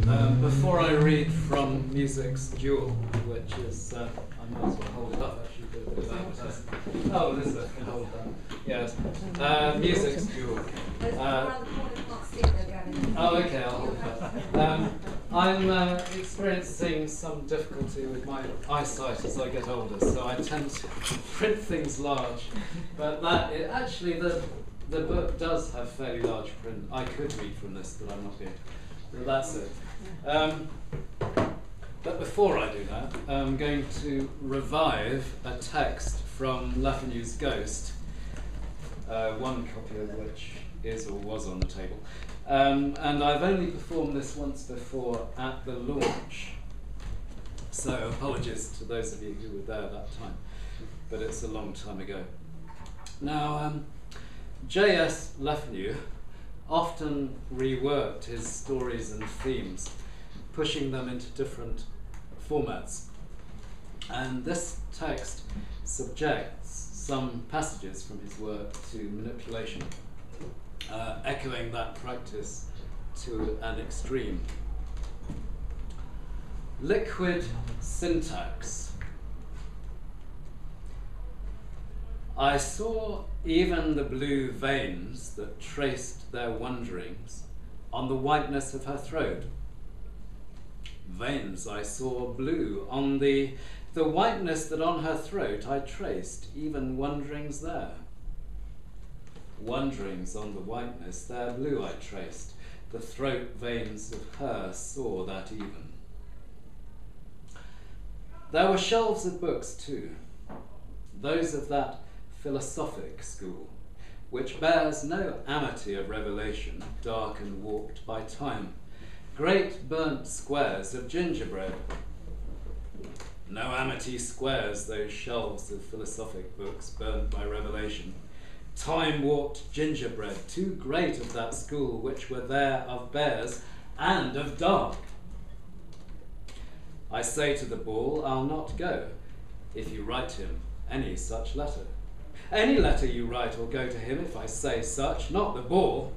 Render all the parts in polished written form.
Before I read from Music's Jewel, which is, I might as well hold it up actually, do a bit of advertising. Oh, Elizabeth can hold that. Yes. Music's Jewel. Oh, okay, I'll hold that. I'm experiencing some difficulty with my eyesight as I get older, so I tend to print things large. But actually, the book does have fairly large print. I could read from this, but I'm not going to. So that's it. But before I do that, I'm going to revive a text from Lafrenue's Ghost, one copy of which is or was on the table. And I've only performed this once before at the launch, so apologies to those of you who were there that time, but it's a long time ago. Now, J.S. Lafrenue often reworked his stories and themes, pushing them into different formats. And this text subjects some passages from his work to manipulation, echoing that practice to an extreme. Liquid syntax. I saw even the blue veins that traced their wanderings on the whiteness of her throat. Veins I saw blue on the whiteness that on her throat I traced, even wanderings there. Wanderings on the whiteness, their blue I traced, the throat veins of her saw that even. There were shelves of books too, those of that philosophic school, which bears no amity of revelation, dark and warped by time, great burnt squares of gingerbread. No amity squares those shelves of philosophic books burnt by revelation, time-warped gingerbread, too great of that school which were there of bears and of dark. I say to the ball, I'll not go, if you write him any such letter. Any letter you write will go to him if I say such, not the ball.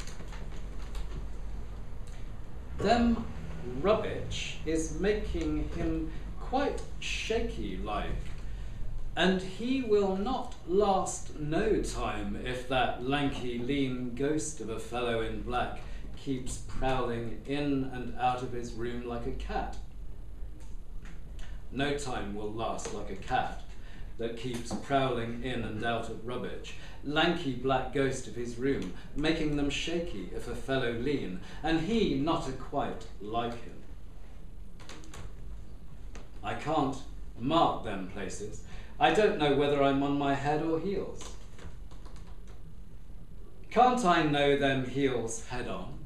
Them rubbish is making him quite shaky like, and he will not last no time if that lanky, lean ghost of a fellow in black keeps prowling in and out of his room like a cat. No time will last like a cat that keeps prowling in and out of rubbish, lanky black ghost of his room, making them shaky if a fellow lean, and he not a quite like him. I can't mark them places. I don't know whether I'm on my head or heels. Can't I know them heels head on,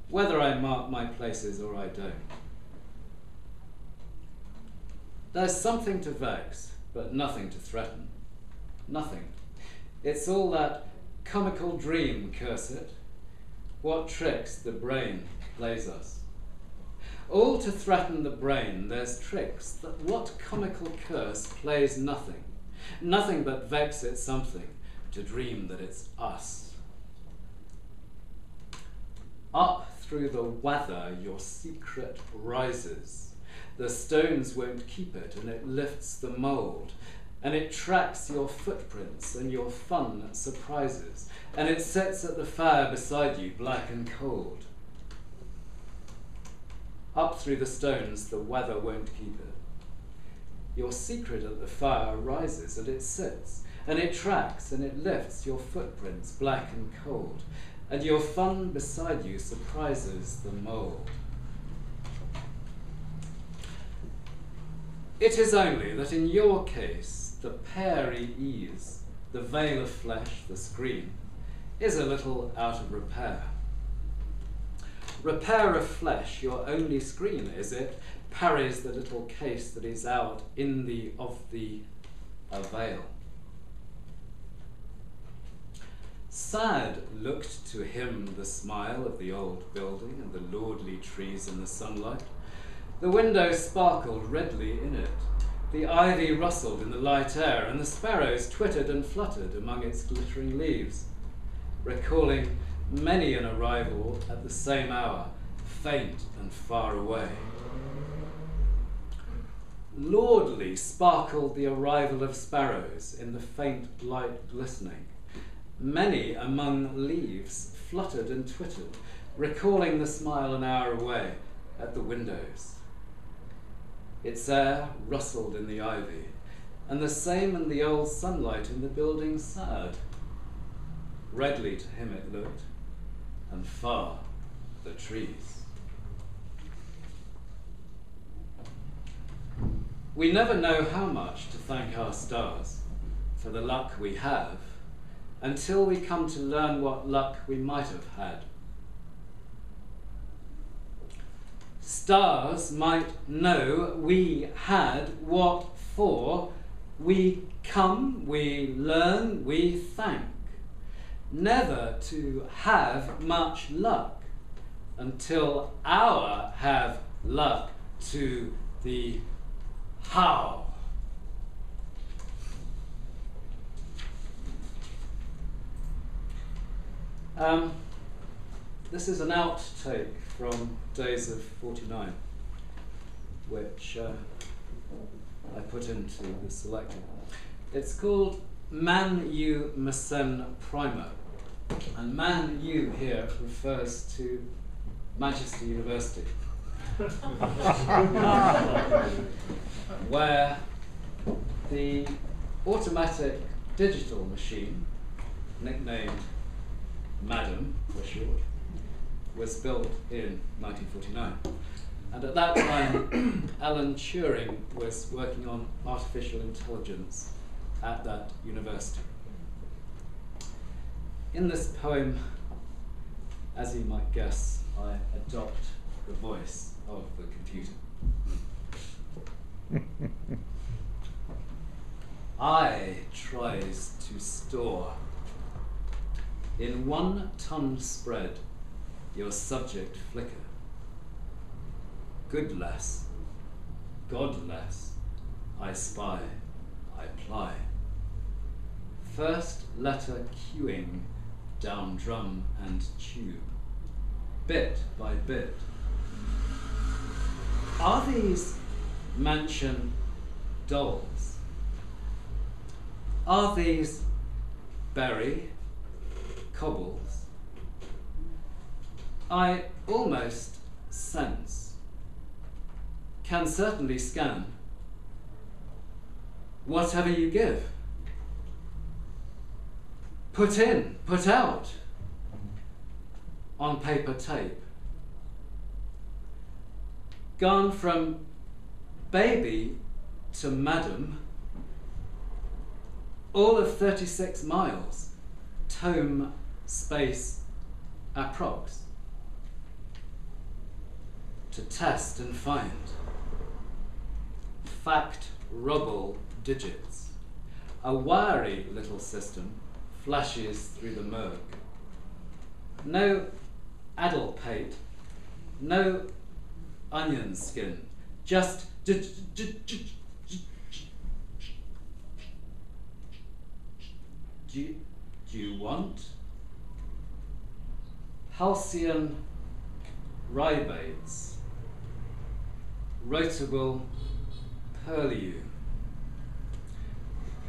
whether I mark my places or I don't? There's something to vex, but nothing to threaten. Nothing. It's all that comical dream, curse it. What tricks the brain plays us. All to threaten the brain, there's tricks that what comical curse plays nothing. Nothing but vex it something, to dream that it's us. Up through the weather your secret rises. The stones won't keep it, and it lifts the mould, and it tracks your footprints and your fun surprises, and it sits at the fire beside you, black and cold. Up through the stones the weather won't keep it. Your secret at the fire rises, and it sits, and it tracks, and it lifts your footprints, black and cold, and your fun beside you surprises the mould. It is only that in your case, the peary ease, the veil of flesh, the screen, is a little out of repair. Repair of flesh, your only screen, is it, parries the little case that is out in the of the veil. Sad looked to him the smile of the old building and the lordly trees in the sunlight. The window sparkled redly in it. The ivy rustled in the light air, and the sparrows twittered and fluttered among its glittering leaves, recalling many an arrival at the same hour, faint and far away. Lordly sparkled the arrival of sparrows in the faint light glistening. Many among leaves fluttered and twittered, recalling the smile an hour away at the windows. Its air rustled in the ivy, and the same in the old sunlight in the building sad. Redly to him it looked, and far the trees. We never know how much to thank our stars for the luck we have until we come to learn what luck we might have had. Stars might know we had what for. We come, we learn, we thank. Never to have much luck until our have luck to the how. This is an outtake from Days of 49, which I put into the selector. It's called Man U Messen Primer, and Man U here refers to Manchester University, where the automatic digital machine, nicknamed Madam for short, was built in 1949. And at that time, Alan Turing was working on artificial intelligence at that university. In this poem, as you might guess, I adopt the voice of the computer. I tries to store in 1 ton spread your subject flicker. Goodless, godless, I spy, I ply. First letter queuing down drum and tube, bit by bit. Are these mansion dolls? Are these berry cobbles? I almost sense, can certainly scan, whatever you give. Put in, put out, on paper tape. Gone from baby to madam, all of 36 miles, tome space approx, to test and find. Fact rubble digits. A wiry little system flashes through the murk. No addlepate, no onion skin, just do you want halcyon ribates, rotable purlieu,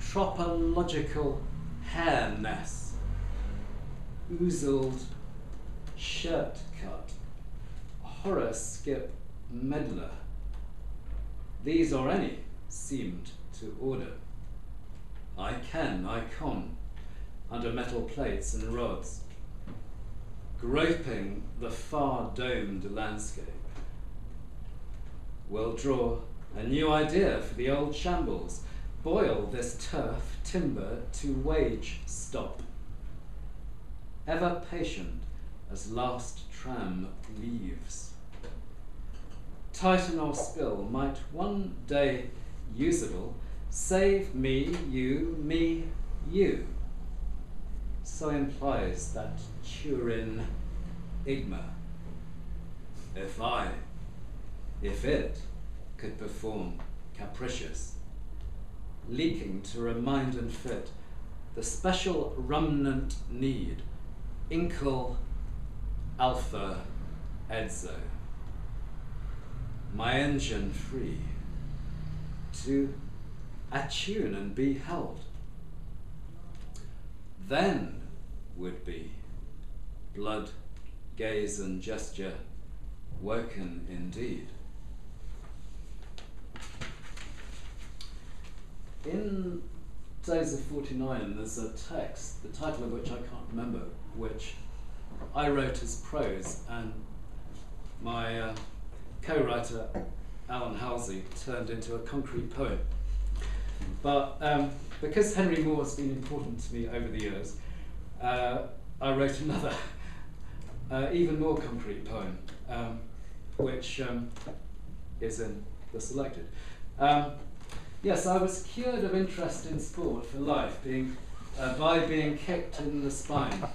tropological hairness, oozled shirt cut, horoscope meddler. These or any seemed to order. I con, under metal plates and rods, groping the far-domed landscape. Will draw a new idea for the old shambles, boil this turf timber to wage stop. Ever patient as last tram leaves. Tighten or spill might one day usable, save me, you, so implies that Turin igma. If it could perform capricious, leaking to remind and fit the special remnant need, inkle alpha edzo. my engine free, to attune and be held. Then would be blood, gaze and gesture woken indeed. In Days of 49 there's a text, the title of which I can't remember, which I wrote as prose, and my co-writer Alan Halsey turned into a concrete poem. But because Henry Moore's been important to me over the years, I wrote another, even more concrete poem, which is in the selected. Yes, I was cured of interest in sport for life, by being kicked in the spine,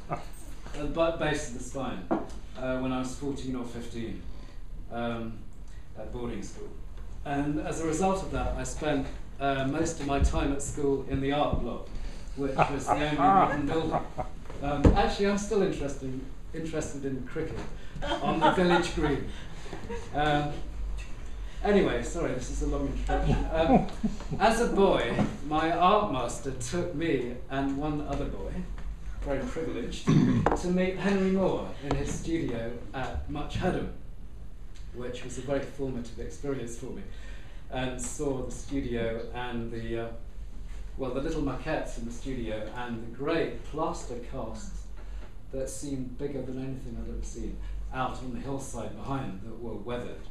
base of the spine, when I was 14 or 15 at boarding school. And as a result of that, I spent most of my time at school in the art block, which was the only modern building. Actually, I'm still interested in cricket on the village green. Anyway, sorry, this is a long introduction. As a boy, my art master took me and one other boy, very privileged, to meet Henry Moore in his studio at Much Hedham, which was a very formative experience for me, and saw the studio and the little maquettes in the studio and the great plaster casts that seemed bigger than anything I'd ever seen out on the hillside behind that were weathered.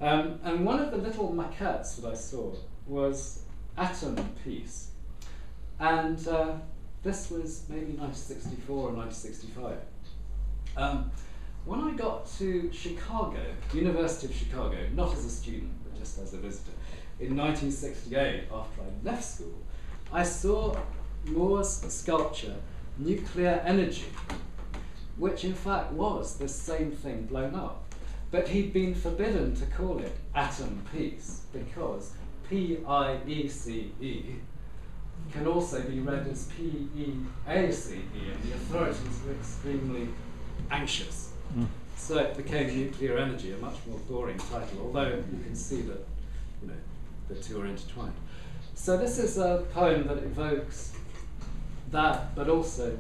And one of the little maquettes that I saw was Atom Piece, and this was maybe 1964 or 1965. When I got to Chicago, University of Chicago, not as a student, but just as a visitor, in 1968, after I left school, I saw Moore's sculpture, Nuclear Energy, which in fact was the same thing blown up. But he'd been forbidden to call it Atom Piece, because P-I-E-C-E can also be read as P-E-A-C-E, and the authorities were extremely anxious. So it became Nuclear Energy, a much more boring title, although you can see that the two are intertwined. So this is a poem that evokes that, but also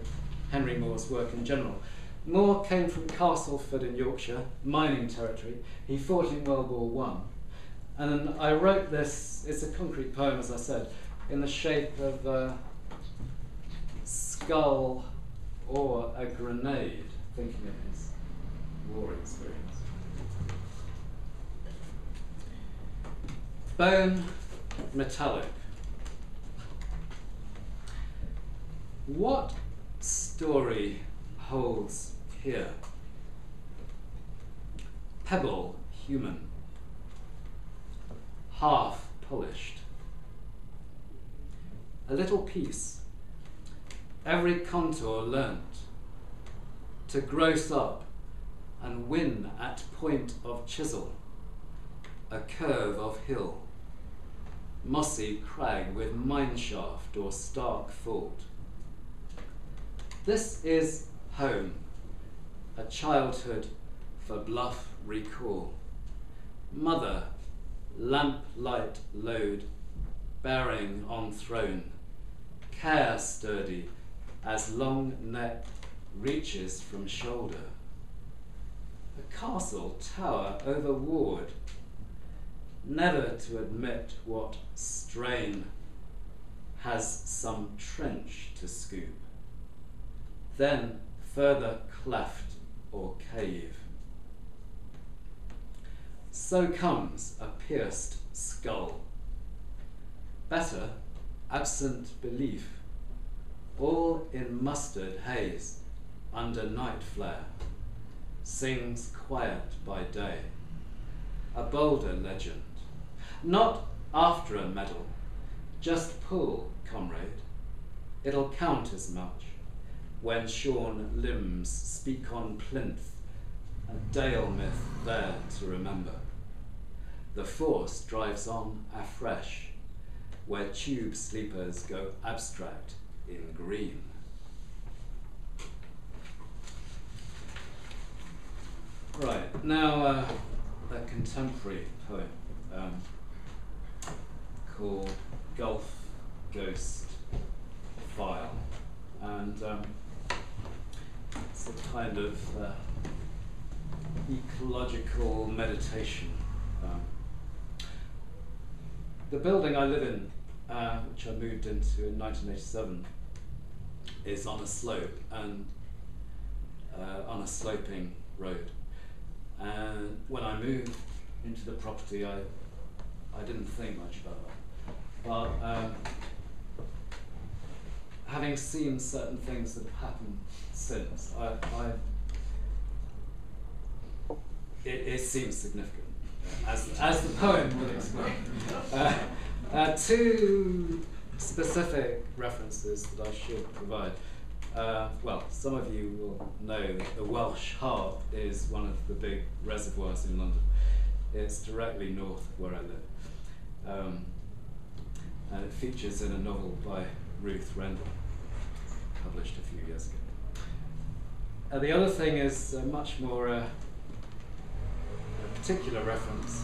Henry Moore's work in general. Moore came from Castleford in Yorkshire, mining territory. He fought in World War I. And I wrote this, it's a concrete poem, as I said, in the shape of a skull or a grenade, thinking of his war experience. Bone metallic. What story holds here? Pebble human, half polished. A little piece, every contour learnt, to gross up and win at point of chisel, a curve of hill, mossy crag with mineshaft or stark fault. This is home, a childhood for bluff recall. Mother, lamplight load, bearing on throne, care sturdy as long neck reaches from shoulder. A castle tower over ward, never to admit what strain has some trench to scoop. Then further cleft or cave. So comes a pierced skull. Better, absent belief, all in mustard haze, under night flare, sings quiet by day. A bolder legend, not after a medal, just pull, comrade, it'll count as much. When shorn limbs speak on plinth, a Dale myth there to remember. The force drives on afresh, where tube sleepers go abstract in green. Right, now a contemporary poem called Gulf Ghost File, and it's a kind of ecological meditation. The building I live in, which I moved into in 1987, is on a slope and on a sloping road. And when I moved into the property, I didn't think much about that. But having seen certain things that have happened since, it seems significant, as the poem would explain. Two specific references that I should provide. Well, some of you will know that the Welsh Harp is one of the big reservoirs in London. It's directly north of where I live. And it features in a novel by Ruth Rendell, published a few years ago. The other thing is much more a particular reference.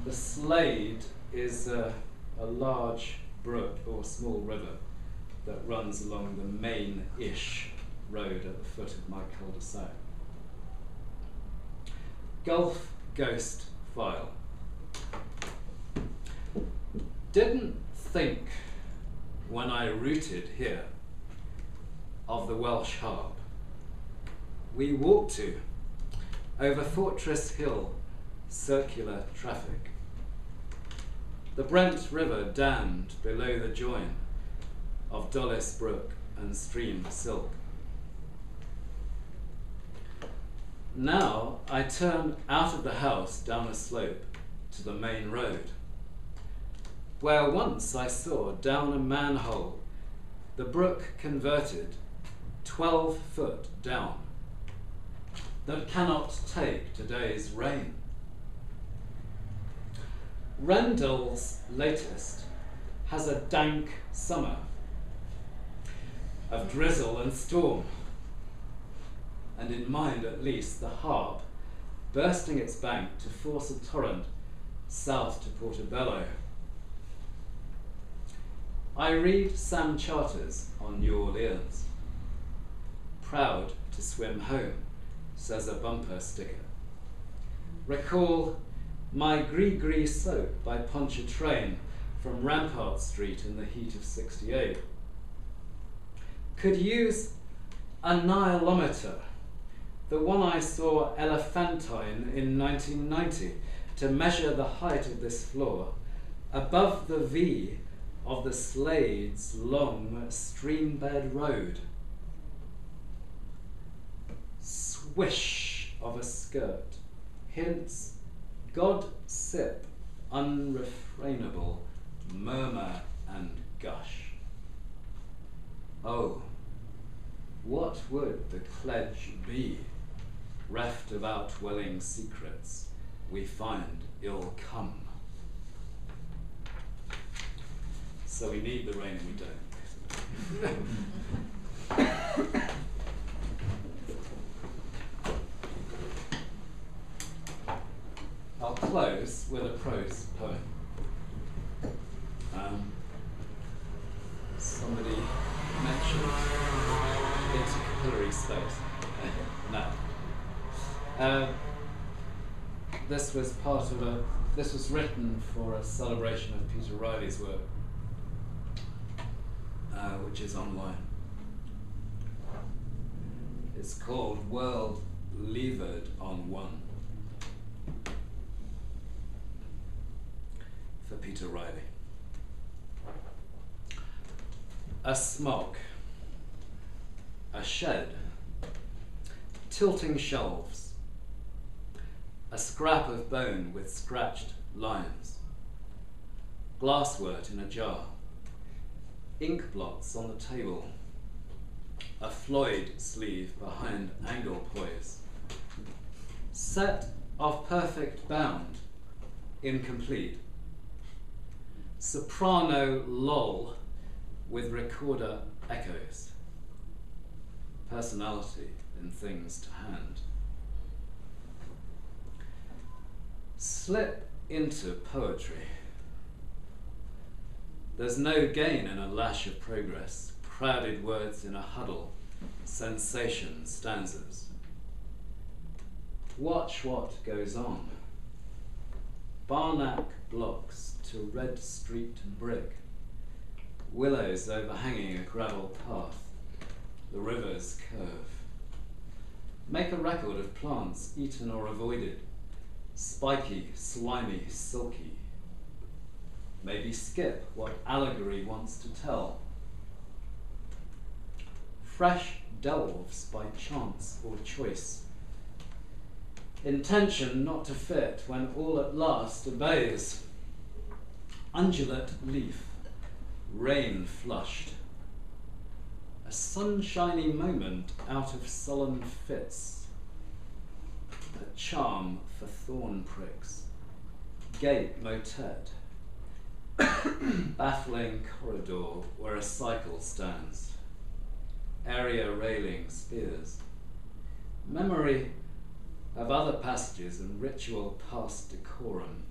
The Slade is a large brook or small river that runs along the main-ish road at the foot of my cul-de-sac. Gulf Ghost File. Didn't think when I rooted here of the Welsh Harp we walked to over Fortress Hill circular traffic. The Brent River dammed below the join of Dulles Brook and Stream Silk. Now I turn out of the house down a slope to the main road, where once I saw down a manhole the brook converted 12 foot down that cannot take today's rain. Rendell's latest has a dank summer of drizzle and storm, and in mind at least the Harp bursting its bank to force a torrent south to Portobello. I read Sam Charters on New Orleans. Proud to swim home, says a bumper sticker. Recall my gris-gris soap by Pontchartrain from Rampart Street in the heat of '68. Could use a nihilometer, the one I saw elephantine in 1990, to measure the height of this floor above the V of the Slade's long streambed road. Swish of a skirt hints God sip unrefrainable murmur and gush. Oh, what would the pledge be, reft of outwelling secrets we find ill come? So we need the rain and we don't. I'll close with a prose poem. Somebody mentioned intercapillary space. No. This was part of this was written for a celebration of Peter Riley's work, which is online. It's called World Levered on One, for Peter Riley. A smock, a shed, tilting shelves, a scrap of bone with scratched lines, glasswort in a jar, ink blots on the table, a Floyd sleeve behind angle poise, set of perfect bound, incomplete, soprano lull with recorder echoes, personality in things to hand. slip into poetry. There's no gain in a lash of progress, crowded words in a huddle, sensation stanzas. Watch what goes on. Barnack blocks to Red Street brick, willows overhanging a gravel path, the river's curve. Make a record of plants eaten or avoided, spiky, slimy, silky. Maybe skip what allegory wants to tell. Fresh delves by chance or choice. Intention not to fit when all at last obeys. Undulate leaf, rain flushed. A sunshiny moment out of sullen fits. A charm for thorn pricks. Gate motet. Baffling corridor where a cycle stands. Area railing spears. Memory of other passages and ritual past decorum.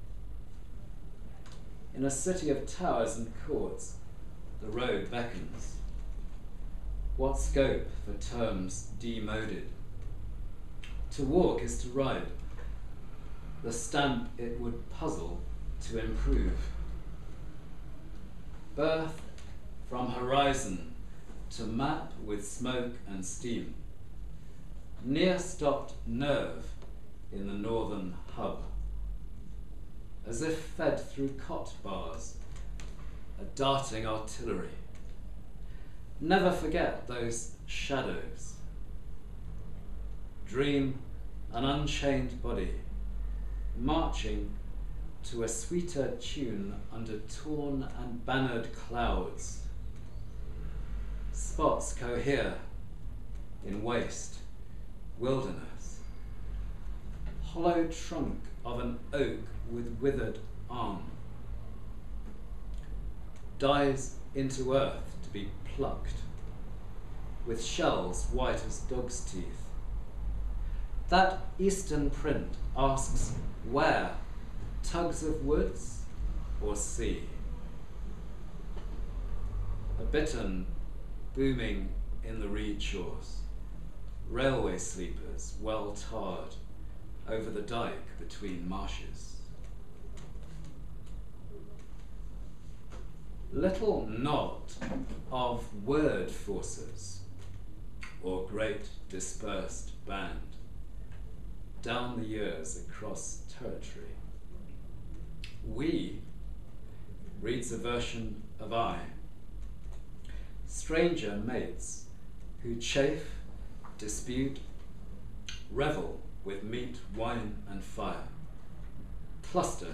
In a city of towers and courts, the road beckons. What scope for terms demoded? To walk is to ride. The stamp it would puzzle to improve. Birth from horizon to map with smoke and steam. Near stopped nerve in the northern hub. As if fed through cot bars, a darting artillery. Never forget those shadows. Dream an unchained body, marching to a sweeter tune under torn and bannered clouds. Spots cohere in waste, wilderness. Hollow trunk of an oak with withered arm. Dies into earth to be plucked, with shells white as dog's teeth. That eastern print asks where, tugs of woods or sea? A bittern booming in the reed shores, railway sleepers well tarred over the dike between marshes. Little knot of word forces or great dispersed band down the years across territory. We reads a version of I. Stranger mates who chafe, dispute, revel with meat, wine and fire. Cluster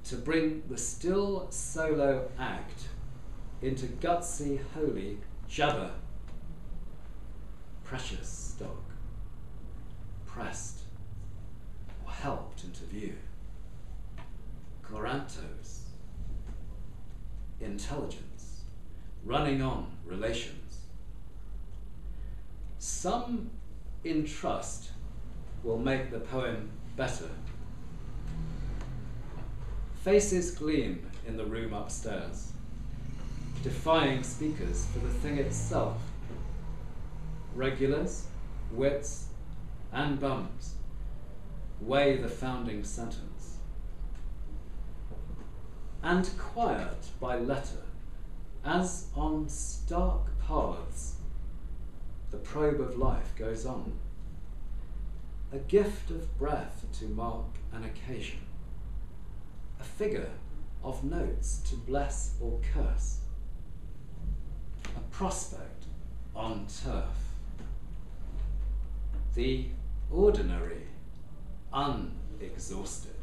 to bring the still solo act into gutsy holy jabber. Precious stock, pressed or helped into view. Chlorantos, intelligence, running on relations. Some in trust will make the poem better. Faces gleam in the room upstairs, defying speakers for the thing itself. Regulars, wits, and bums weigh the founding sentence. And quiet by letter, as on stark paths, the probe of life goes on. A gift of breath to mark an occasion. A figure of notes to bless or curse. A prospect on turf. The ordinary, unexhausted.